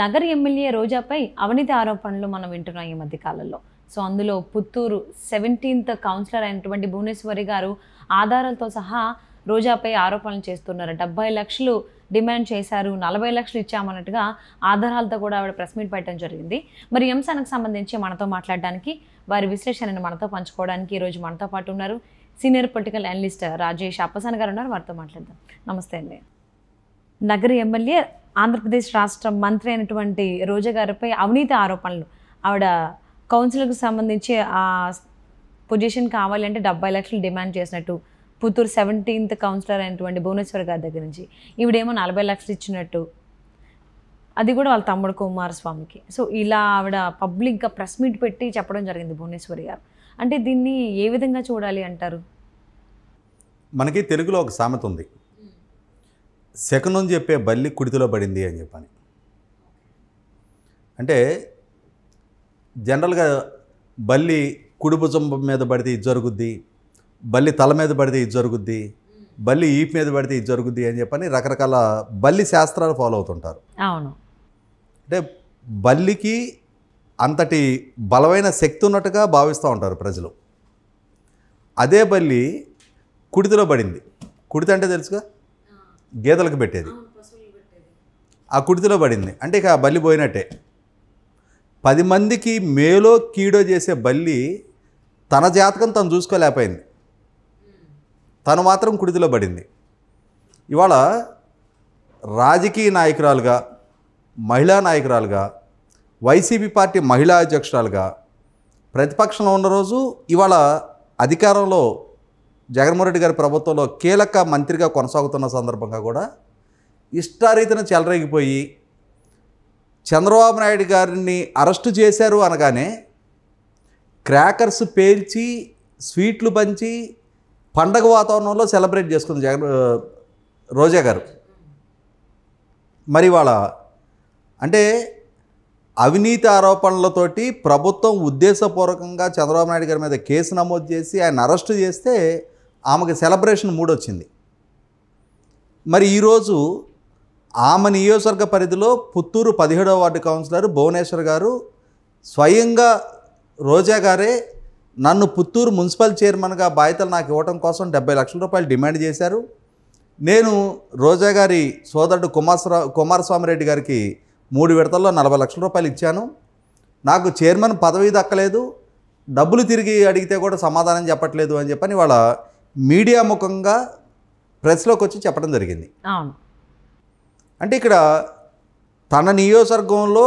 నగర ఎమ్మెల్యే రోజాపై అవినీతి ఆరోపణలు మనం వింటున్నాం ఈ మధ్య కాలంలో. సో అందులో పుత్తూరు 17th కౌన్సిలర్ అయినటువంటి భువనేశ్వరి గారు ఆధారాలతో సహా రోజాపై ఆరోపణలు చేస్తున్నారు. 70 లక్షలు డిమాండ్ చేశారు, 40 లక్షలు ఇచ్చామన్నట్టుగా ఆధారాలతో కూడా ఆవిడ ప్రెస్ మీట్ పెట్టడం జరిగింది. మరి ఈ అంశానికి సంబంధించి మనతో మాట్లాడడానికి, వారి విశ్లేషణను మనతో పంచుకోవడానికి ఈరోజు మనతో పాటు ఉన్నారు senior political analyst Rajesh Appasani గారు ఉన్నారు. వారితో మాట్లాడదాం. నమస్తే అండి. నగర ఎమ్మెల్యే, ఆంధ్రప్రదేశ్ రాష్ట్ర మంత్రి అయినటువంటి రోజా గారిపై అవినీతి ఆరోపణలు, ఆవిడ కౌన్సిలర్కి సంబంధించి ఆ పొజిషన్ కావాలి అంటే 70 లక్షలు డిమాండ్ చేసినట్టు, పుత్తూరు 17th కౌన్సిలర్ అయినటువంటి భువనేశ్వర్ గారి దగ్గర నుంచి ఈవిడేమో 40 లక్షలు ఇచ్చినట్టు, అది కూడా వాళ్ళ తమ్ముడు కుమారస్వామికి. సో ఇలా ఆవిడ పబ్లిక్గా ప్రెస్ మీట్ పెట్టి చెప్పడం జరిగింది భువనేశ్వరి గారు. అంటే దీన్ని ఏ విధంగా చూడాలి అంటారు? మనకి తెలుగులో ఒక సామెత ఉంది, శకునం చెప్పే బల్లి కుడితిలో పడింది అని చెప్పని. అంటే జనరల్గా బల్లి కుడి భుజం మీద పడితే ఇది జరుగుద్ది, బల్లి తల మీద పడితే ఇది జరుగుద్ది, బల్లి ఈపు మీద పడితే ఇది జరుగుద్ది అని చెప్పని రకరకాల బల్లి శాస్త్రాలు ఫాలో అవుతుంటారు. అవును. అంటే బల్లికి అంతటి బలమైన శక్తి ఉన్నట్టుగా భావిస్తూ ఉంటారు ప్రజలు. అదే బల్లి కుడితిలో పడింది. కుడితి అంటే తెలుసుగా, గేదెలకు పెట్టేది. ఆ కుడితిలో పడింది అంటే ఇక ఆ బల్లి పోయినట్టే. 10 మందికి మేలో కీడో చేసే బల్లి తన జాతకం తను చూసుకోలేకపోయింది, తను మాత్రం కుడితిలో పడింది. ఇవాళ రాజకీయ నాయకురాలుగా, మహిళా నాయకురాలుగా, వైసీపీ పార్టీ మహిళా అధ్యక్షురాలుగా ప్రతిపక్షంలో ఉన్న రోజు, ఇవాళ అధికారంలో జగన్మోహన్ రెడ్డి గారి ప్రభుత్వంలో కీలక మంత్రిగా కొనసాగుతున్న సందర్భంగా కూడా ఇష్టారీతిన చెలరేగిపోయి చంద్రబాబు నాయుడు గారిని అరెస్టు చేశారు అనగానే క్రాకర్స్ పేల్చి స్వీట్లు పంచి పండగ వాతావరణంలో సెలబ్రేట్ చేసుకుంది రోజా గారు. మరి వాళ్ళ అంటే అవినీతి ఆరోపణలతోటి ప్రభుత్వం ఉద్దేశపూర్వకంగా చంద్రబాబు నాయుడు గారి మీద కేసు నమోదు చేసి ఆయన అరెస్టు చేస్తే ఆమెకు సెలబ్రేషన్ మూడ్ వచ్చింది. మరి ఈరోజు ఆమె నియోజకవర్గ పరిధిలో పుత్తూరు 17వ వార్డు కౌన్సిలర్ భువనేశ్వర్ గారు స్వయంగా రోజా గారే నన్ను పుత్తూరు మున్సిపల్ చైర్మన్గా బాధ్యతలు నాకు ఇవ్వడం కోసం 70 లక్షల రూపాయలు డిమాండ్ చేశారు. నేను రోజా గారి సోదరుడు కుమారస్వామి రెడ్డి గారికి 3 విడతల్లో 40 లక్షల రూపాయలు ఇచ్చాను. నాకు చైర్మన్ పదవి దక్కలేదు, డబ్బులు తిరిగి అడిగితే కూడా సమాధానం చెప్పట్లేదు అని చెప్పని వాళ్ళ మీడియా ముఖంగా ప్రెస్లోకి వచ్చి చెప్పడం జరిగింది. అంటే ఇక్కడ తన నియోజకవర్గంలో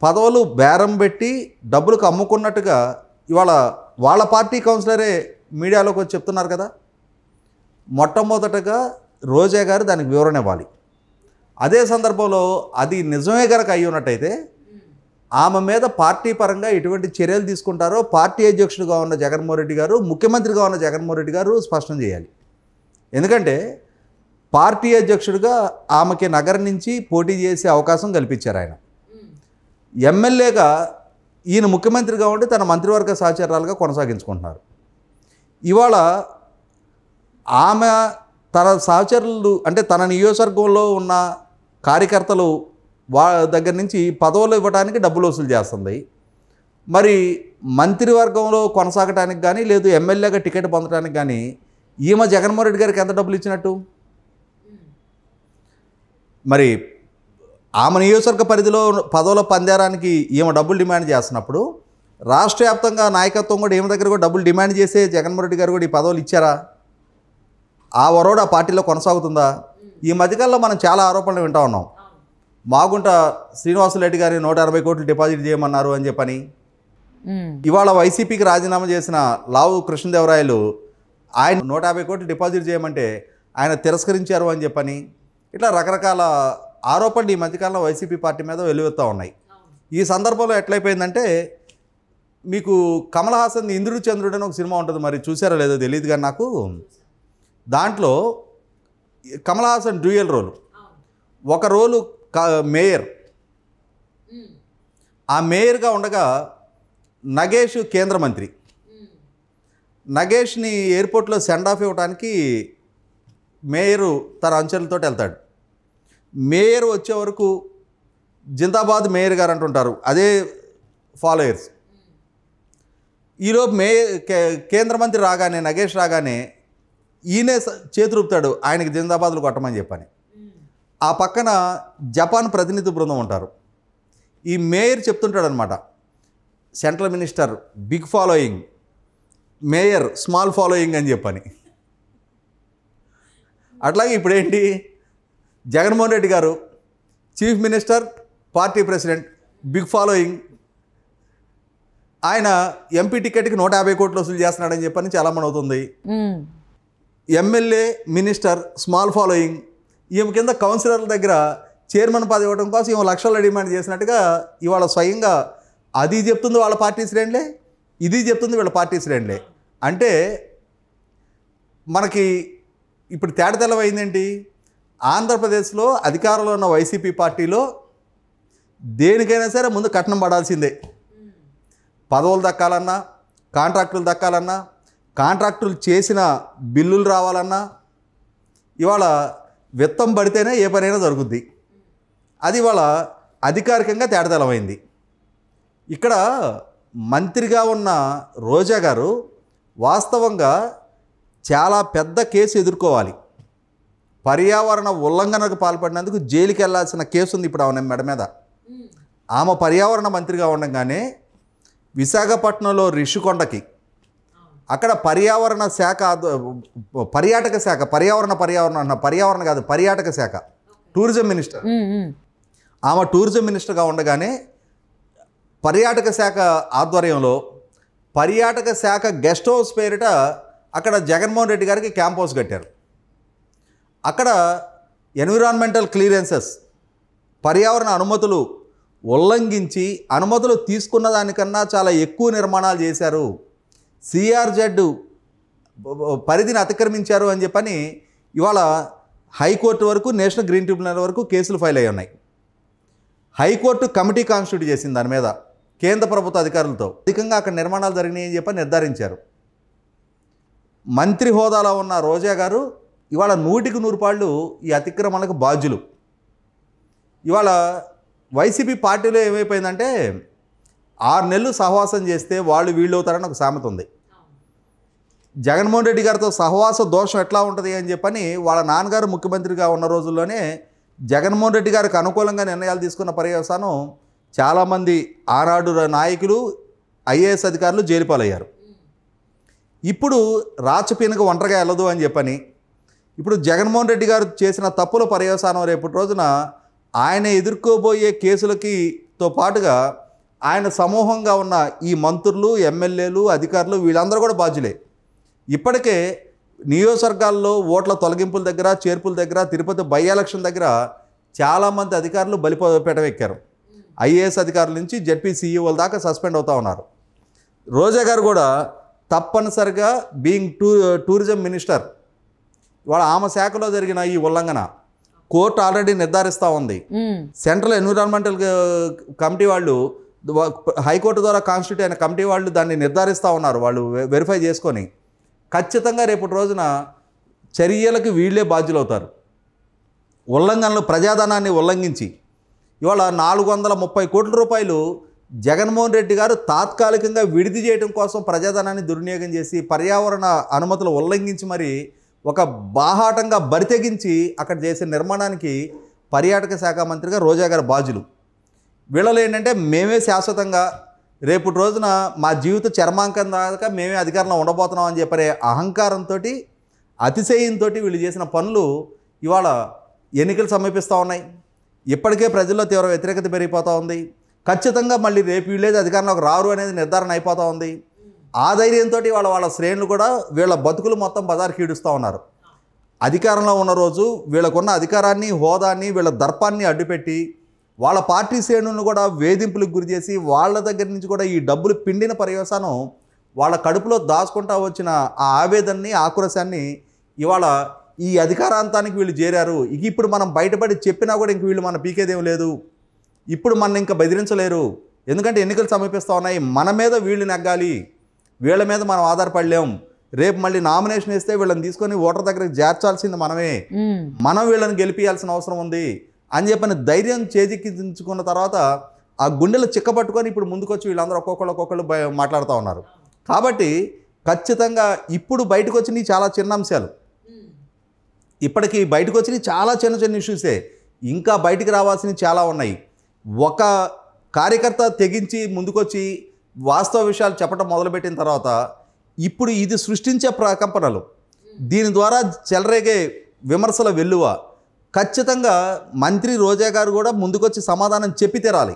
పదవులు బేరం పెట్టి డబ్బులకు అమ్ముకున్నట్టుగా ఇవాళ వాళ్ళ పార్టీ కౌన్సిలరే మీడియాలోకి వచ్చి చెప్తున్నారు కదా. మొట్టమొదటగా రోజా గారు దానికి వివరణ ఇవ్వాలి. అదే సందర్భంలో అది నిజమే కనుక అయ్యి ఉన్నట్టయితే ఆమె మీద పార్టీ పరంగా ఎటువంటి చర్యలు తీసుకుంటారో పార్టీ అధ్యక్షుడిగా ఉన్న జగన్మోహన్ రెడ్డి గారు, ముఖ్యమంత్రిగా ఉన్న జగన్మోహన్ రెడ్డి గారు స్పష్టం చేయాలి. ఎందుకంటే పార్టీ అధ్యక్షుడిగా ఆమెకి నగరం నుంచి పోటీ చేసే అవకాశం కల్పించారు ఆయన. ఎమ్మెల్యేగా ఈయన ముఖ్యమంత్రిగా ఉండి తన మంత్రివర్గ సహచరాలుగా కొనసాగించుకుంటున్నారు. ఇవాళ ఆమె తన సహచరులు అంటే తన నియోజకవర్గంలో ఉన్న కార్యకర్తలు దగ్గర నుంచి పదవులు ఇవ్వడానికి డబ్బులు వసూలు చేస్తుంది. మరి మంత్రివర్గంలో కొనసాగటానికి కానీ లేదు ఎమ్మెల్యేగా టికెట్ పొందడానికి కానీ ఈమె జగన్మోహన్ రెడ్డి గారికి ఎంత డబ్బులు ఇచ్చినట్టు? మరి ఆమె నియోజకవర్గ పరిధిలో పదవుల పందేరానికి ఈమె డబ్బులు డిమాండ్ చేస్తున్నప్పుడు రాష్ట్ర వ్యాప్తంగా నాయకత్వం కూడా ఈమె దగ్గర కూడా డబ్బులు డిమాండ్ చేసే జగన్మోహన్ రెడ్డి గారు కూడా ఈ పదవులు ఇచ్చారా? ఆ వరోడ్ ఆ పార్టీలో కొనసాగుతుందా? ఈ మధ్యకాలంలో మనం చాలా ఆరోపణలు వింటూ ఉన్నాం. మాగుంట శ్రీనివాసరెడ్డి గారిని 160 కోట్లు డిపాజిట్ చేయమన్నారు అని చెప్పని, ఇవాళ వైసీపీకి రాజీనామా చేసిన లావు కృష్ణదేవరాయలు ఆయన 150 కోట్లు డిపాజిట్ చేయమంటే ఆయన తిరస్కరించారు అని చెప్పని, ఇట్లా రకరకాల ఆరోపణలు ఈ మధ్యకాలంలో వైసీపీ పార్టీ మీద వెలువెత్తా ఉన్నాయి. ఈ సందర్భంలో ఎట్లయిపోయిందంటే, మీకు కమల్ హాసన్ ఇంద్రుడు చంద్రుడు అని ఒక సినిమా ఉంటుంది, మరి చూసారో లేదో తెలియదు కానీ నాకు, దాంట్లో కమల్ హాసన్ డ్యూయల్ రోలు, ఒక రోలు మేయర్, ఆ మేయర్గా ఉండగా నగేష్ కేంద్ర మంత్రి. నగేష్ని ఎయిర్పోర్ట్లో సెండ్ ఆఫ్ ఇవ్వడానికి మేయరు తన అంచెలతో వెళ్తాడు. మేయర్ వచ్చే వరకు జిందాబాద్ మేయర్ గారు అంటుంటారు, అదే ఫాలోయర్స్. ఈలోపు కేంద్ర మంత్రి రాగానే, నగేష్ రాగానే ఈయనే చేతులుపుతాడు ఆయనకి జిందాబాద్లు కొట్టమని చెప్పని. ఆ పక్కన జపాన్ ప్రతినిధి బృందం ఉంటారు. ఈ మేయర్ చెప్తుంటాడు అనమాట, central minister big following, mayor small following అని చెప్పని. అట్లాగే ఇప్పుడేంటి, జగన్మోహన్ రెడ్డి గారు chief minister, party president, big following. ఆయన ఎంపీ టికెట్కి 150 కోట్లు వసూలు చేస్తున్నాడని చెప్పని చాలామంది అవుతుంది. MLA, minister small following. ఈమె కింద కౌన్సిలర్ల దగ్గర చైర్మన్ పదవి ఇవ్వడం కోసం ఈమె లక్షల్లో డిమాండ్ చేసినట్టుగా ఇవాళ స్వయంగా అది చెప్తుంది వాళ్ళ పార్టీ శ్రేణులే, ఇది చెప్తుంది వీళ్ళ పార్టీ శ్రేణులే. అంటే మనకి ఇప్పుడు తేటతెల్లమైందేంటి, ఆంధ్రప్రదేశ్లో అధికారంలో ఉన్న వైసీపీ పార్టీలో దేనికైనా సరే ముందు కట్నం పడాల్సిందే. పదవులు దక్కాలన్నా, కాంట్రాక్టులు దక్కాలన్నా, కాంట్రాక్టులు చేసిన బిల్లులు రావాలన్నా ఇవాళ విత్తం పడితేనే ఏ పనైనా జరుగుద్ది. అది ఇవాళ అధికారికంగా తేటతెల్లమైంది. ఇక్కడ మంత్రిగా ఉన్న రోజా గారు వాస్తవంగా చాలా పెద్ద కేసు ఎదుర్కోవాలి. పర్యావరణ ఉల్లంఘనకు పాల్పడినందుకు జైలుకి వెళ్లాల్సిన కేసు ఉంది ఇప్పుడు ఆమె మెడ మీద. ఆమె పర్యావరణ మంత్రిగా ఉండగానే విశాఖపట్నంలో రిషికొండకి అక్కడ పర్యావరణ శాఖ, పర్యాటక శాఖ, పర్యావరణ కాదు పర్యాటక శాఖ, టూరిజం మినిస్టర్. ఆమె టూరిజం మినిస్టర్గా ఉండగానే పర్యాటక శాఖ ఆధ్వర్యంలో పర్యాటక శాఖ గెస్ట్ హౌస్ పేరిట అక్కడ జగన్మోహన్ రెడ్డి గారికి క్యాంప్ హౌస్ కట్టారు. అక్కడ ఎన్విరాన్మెంటల్ క్లియరెన్సెస్, పర్యావరణ అనుమతులు ఉల్లంఘించి అనుమతులు తీసుకున్న దానికన్నా చాలా ఎక్కువ నిర్మాణాలు చేశారు, సిఆర్జెడ్ పరిధిని అతిక్రమించారు అని చెప్పని ఇవాళ హైకోర్టు వరకు, నేషనల్ గ్రీన్ ట్రిబ్యునల్ వరకు కేసులు ఫైల్ అయ్యి ఉన్నాయి. హైకోర్టు కమిటీ కాన్స్టిట్యూట్ చేసింది దాని మీద కేంద్ర ప్రభుత్వ అధికారులతో. అధికంగా అక్కడ నిర్మాణాలు జరిగినాయి అని చెప్పి నిర్ధారించారు. మంత్రి హోదాలో ఉన్న రోజా గారు ఇవాళ 100కి 100 పాళ్ళు ఈ అతిక్రమణలకు బాధ్యులు. ఇవాళ వైసీపీ పార్టీలో ఏమైపోయిందంటే 6 నెలలు సహవాసం చేస్తే వాళ్ళు వీళ్ళు అవుతారని ఒక సామెత ఉంది. జగన్మోహన్ రెడ్డి గారితో సహవాస దోషం ఎట్లా ఉంటుంది అని చెప్పని వాళ్ళ నాన్నగారు ముఖ్యమంత్రిగా ఉన్న రోజుల్లోనే జగన్మోహన్ రెడ్డి గారికి అనుకూలంగా నిర్ణయాలు తీసుకున్న పర్యవసానం చాలామంది ఆనాడు నాయకులు, ఐఏఎస్ అధికారులు జైలు పాలయ్యారు. ఇప్పుడు రాచపీనకు ఒంటరిగా వెళ్ళదు అని చెప్పని ఇప్పుడు జగన్మోహన్ రెడ్డి గారు చేసిన తప్పుల పర్యవసానం రేపటి రోజున ఆయన ఎదుర్కోబోయే కేసులతో పాటుగా ఆయన సమూహంగా ఉన్న ఈ మంత్రులు, ఎమ్మెల్యేలు, అధికారులు వీళ్ళందరూ కూడా బాధ్యులే. ఇప్పటికే నియోజకవర్గాల్లో ఓట్ల తొలగింపుల దగ్గర, చేర్పుల దగ్గర, తిరుపతి బై ఎలక్షన్ దగ్గర చాలామంది అధికారులు బలిపేట ఎక్కారు. ఐఏఎస్ అధికారుల నుంచి జెడ్పీ సీఈఓల దాకా సస్పెండ్ అవుతూ ఉన్నారు. రోజా గారు కూడా తప్పనిసరిగా బీయింగ్ టూరిజం మినిస్టర్ ఇవాళ ఆమె శాఖలో జరిగిన ఈ ఉల్లంఘన కోర్టు ఆల్రెడీ నిర్ధారిస్తూ ఉంది. సెంట్రల్ ఎన్విరాన్మెంటల్ కమిటీ వాళ్ళు, హైకోర్టు ద్వారా కాన్స్టిట్యూట్ అయిన కమిటీ వాళ్ళు దాన్ని నిర్ధారిస్తూ ఉన్నారు. వాళ్ళు వెరిఫై చేసుకొని ఖచ్చితంగా రేపటి రోజున చర్యలకు వీళ్ళే బాధ్యులవుతారు. ఉల్లంఘనలు, ప్రజాధనాన్ని ఉల్లంఘించి ఇవాళ 430 కోట్ల రూపాయలు జగన్మోహన్ రెడ్డి గారు తాత్కాలికంగా విడిది చేయడం కోసం ప్రజాధనాన్ని దుర్వినియోగం చేసి పర్యావరణ అనుమతులు ఉల్లంఘించి మరి ఒక బాహాటంగా బరితెగించి అక్కడ చేసే నిర్మాణానికి పర్యాటక శాఖ మంత్రిగా రోజా గారు బాధ్యులు. వీళ్ళలో ఏంటంటే మేమే శాశ్వతంగా రేపటి రోజున మా జీవిత చర్మాంకం దాకా మేమే అధికారంలో ఉండబోతున్నాం అని చెప్పే అహంకారంతో, అతిశయంతో వీళ్ళు చేసిన పనులు ఇవాళ ఎన్నికలు సమీపిస్తూ ఉన్నాయి. ఇప్పటికే ప్రజల్లో తీవ్ర వ్యతిరేకత పెరిగిపోతూ ఉంది. ఖచ్చితంగా మళ్ళీ రేపు వీళ్ళేది అధికారంలోకి రారు అనేది నిర్ధారణ అయిపోతూ ఉంది. ఆ ధైర్యంతో వాళ్ళ శ్రేణులు కూడా వీళ్ళ బతుకులు మొత్తం బజార్కి ఈడుస్తూ ఉన్నారు. అధికారంలో ఉన్న రోజు వీళ్ళకున్న అధికారాన్ని, హోదాన్ని, వీళ్ళ దర్పాన్ని అడ్డుపెట్టి వాళ్ళ పార్టీ శ్రేణులను కూడా వేధింపులకు గురి చేసి వాళ్ళ దగ్గర నుంచి కూడా ఈ డబ్బులు పిండిన పర్యవసానం వాళ్ళ కడుపులో దాచుకుంటా వచ్చిన ఆ ఆవేదనని, ఆక్రోశాన్ని ఇవాళ ఈ అధికారాంతానికి వీళ్ళు చేరారు. ఇప్పుడు మనం బయటపడి చెప్పినా కూడా ఇంక వీళ్ళు మన పీకేదేం లేదు. ఇప్పుడు మన ఇంకా బెదిరించలేరు. ఎందుకంటే ఎన్నికలు సమీపిస్తూ ఉన్నాయి. మన మీద వీళ్ళు నెగ్గాలి, వీళ్ళ మీద మనం ఆధారపడలేం. రేపు మళ్ళీ నామినేషన్ వేస్తే వీళ్ళని తీసుకొని ఓటర్ దగ్గరికి చేర్చాల్సింది మనమే. మనం వీళ్ళని గెలిపించాల్సిన అవసరం ఉంది. అని చెప్పని ధైర్యం చేజిక్కించుకున్న తర్వాత ఆ గుండెలు చిక్కబట్టుకొని ఇప్పుడు ముందుకొచ్చి వీళ్ళందరూ ఒక్కొక్కళ్ళు మాట్లాడుతూ ఉన్నారు. కాబట్టి ఖచ్చితంగా ఇప్పుడు బయటకు వచ్చినవి చాలా చిన్న అంశాలు, ఇప్పటికీ బయటకు వచ్చినవి చాలా చిన్న ఇష్యూసే, ఇంకా బయటికి రావాల్సినవి చాలా ఉన్నాయి. ఒక కార్యకర్త తెగించి ముందుకొచ్చి వాస్తవ విషయాలు చెప్పడం మొదలుపెట్టిన తర్వాత ఇప్పుడు ఇది సృష్టించే ప్రకంపనలు, దీని ద్వారా చెలరేగే విమర్శల వెల్లువ ఖచ్చితంగా మంత్రి రోజా గారు కూడా ముందుకొచ్చి సమాధానం చెప్పి తీరాలి.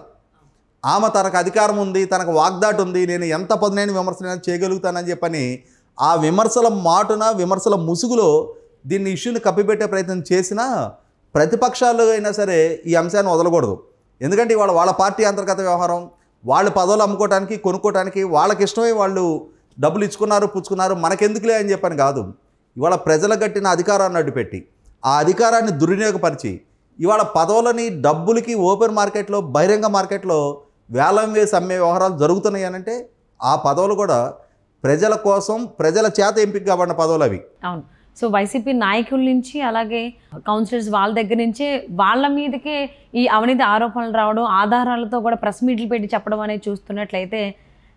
ఆమె తనకు అధికారం ఉంది, తనకు వాగ్దాటి ఉంది, నేను ఎంత పదునైన విమర్శలు చేయగలుగుతానని చెప్పని ఆ విమర్శల మాటున విమర్శల ముసుగులో దీన్ని ఇష్యూని కప్పిపెట్టే ప్రయత్నం చేసినా ప్రతిపక్షాలు అయినా సరే ఈ అంశాన్ని వదలకూడదు. ఎందుకంటే ఇవాళ వాళ్ళ పార్టీ అంతర్గత వ్యవహారం, వాళ్ళు పదవులు అమ్ముకోవడానికి కొనుక్కోవడానికి వాళ్ళకి ఇష్టమై వాళ్ళు డబ్బులు ఇచ్చుకున్నారు పుచ్చుకున్నారు, మనకెందుకులే అని చెప్పని కాదు. ఇవాళ ప్రజలకు కట్టిన అధికారాన్ని అడ్డుపెట్టి ఆ అధికారాన్ని దుర్వినియోగపరిచి ఇవాళ పదవులని డబ్బులకి ఓపెన్ మార్కెట్లో బహిరంగ మార్కెట్లో వేలం వేసి అమ్మే వ్యవహారాలు జరుగుతున్నాయి అనంటే ఆ పదవులు కూడా ప్రజల కోసం ప్రజల చేత ఎంపిక కాబడిన పదవులు అవి. అవును. సో వైసీపీ నాయకుల నుంచి అలాగే కౌన్సిలర్స్ వాళ్ళ దగ్గర నుంచే వాళ్ళ మీదకే ఈ అవినీతి ఆరోపణలు రావడం, ఆధారాలతో కూడా ప్రెస్ మీట్లు పెట్టి చెప్పడం అనేది చూస్తున్నట్లయితే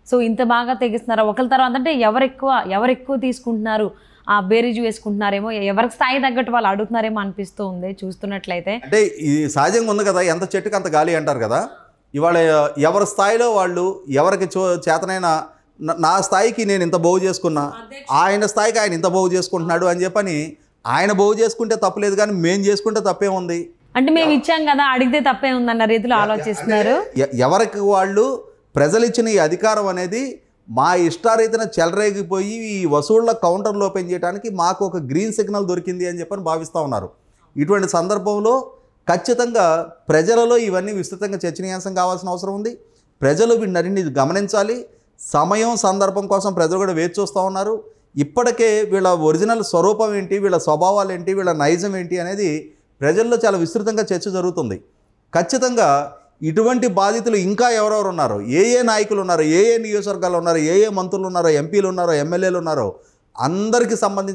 సో ఇంత బాగా తెగిస్తున్నారా ఒకరి తర్వాత, అంటే ఎవరు ఎక్కువ తీసుకుంటున్నారు, ఆ బేరీజు వేసుకుంటున్నారేమో, ఎవరికి స్థాయి తగ్గట్టు వాళ్ళు అడుగుతున్నారేమో అనిపిస్తూ ఉంది చూస్తున్నట్లయితే. అంటే ఇది సహజంగా ఉంది కదా, ఎంత చెట్టుకు అంత గాలి అంటారు కదా. ఇవాళ ఎవరి స్థాయిలో వాళ్ళు ఎవరికి చేతనైనా నా స్థాయికి నేను ఇంత బాగు చేసుకున్నా, ఆయన స్థాయికి ఆయన ఇంత బాగు చేసుకుంటున్నాడు అని చెప్పని ఆయన బాగు చేసుకుంటే తప్పులేదు, కానీ మేము చేసుకుంటే తప్పే ఉంది. అంటే మేము ఇచ్చాం కదా అడిగితే తప్పే ఉందన్న రీతిలో ఆలోచిస్తున్నారు. ఎవరికి వాళ్ళు ప్రజలు ఇచ్చిన ఈ అధికారం అనేది మా ఇష్టారీతిన చెలరేగిపోయి ఈ వసూళ్ల కౌంటర్లు ఓపెన్ చేయడానికి మాకు ఒక గ్రీన్ సిగ్నల్ దొరికింది అని చెప్పని భావిస్తూ ఉన్నారు. ఇటువంటి సందర్భంలో ఖచ్చితంగా ప్రజలలో ఇవన్నీ విస్తృతంగా చర్చనీయాంశం కావాల్సిన అవసరం ఉంది. ప్రజలు వీటిని గమనించాలి. సమయం సందర్భం కోసం ప్రజలు కూడా వేచి చూస్తూ ఉన్నారు. ఇప్పటికే వీళ్ళ ఒరిజినల్ స్వరూపం ఏంటి, వీళ్ళ స్వభావాలు ఏంటి, వీళ్ళ నైజం ఏంటి అనేది ప్రజల్లో చాలా విస్తృతంగా చర్చ జరుగుతుంది. ఖచ్చితంగా ఇటువంటి బాధితులు ఇంకా ఎవరెవరు ఉన్నారో, ఏ నాయకులు ఉన్నారో, ఏ నియోజకవర్గాలు ఉన్నారో, ఏ మంత్రులు ఉన్నారో, ఎంపీలు ఉన్నారో, ఎమ్మెల్యేలు ఉన్నారో అందరికీ సంబంధించి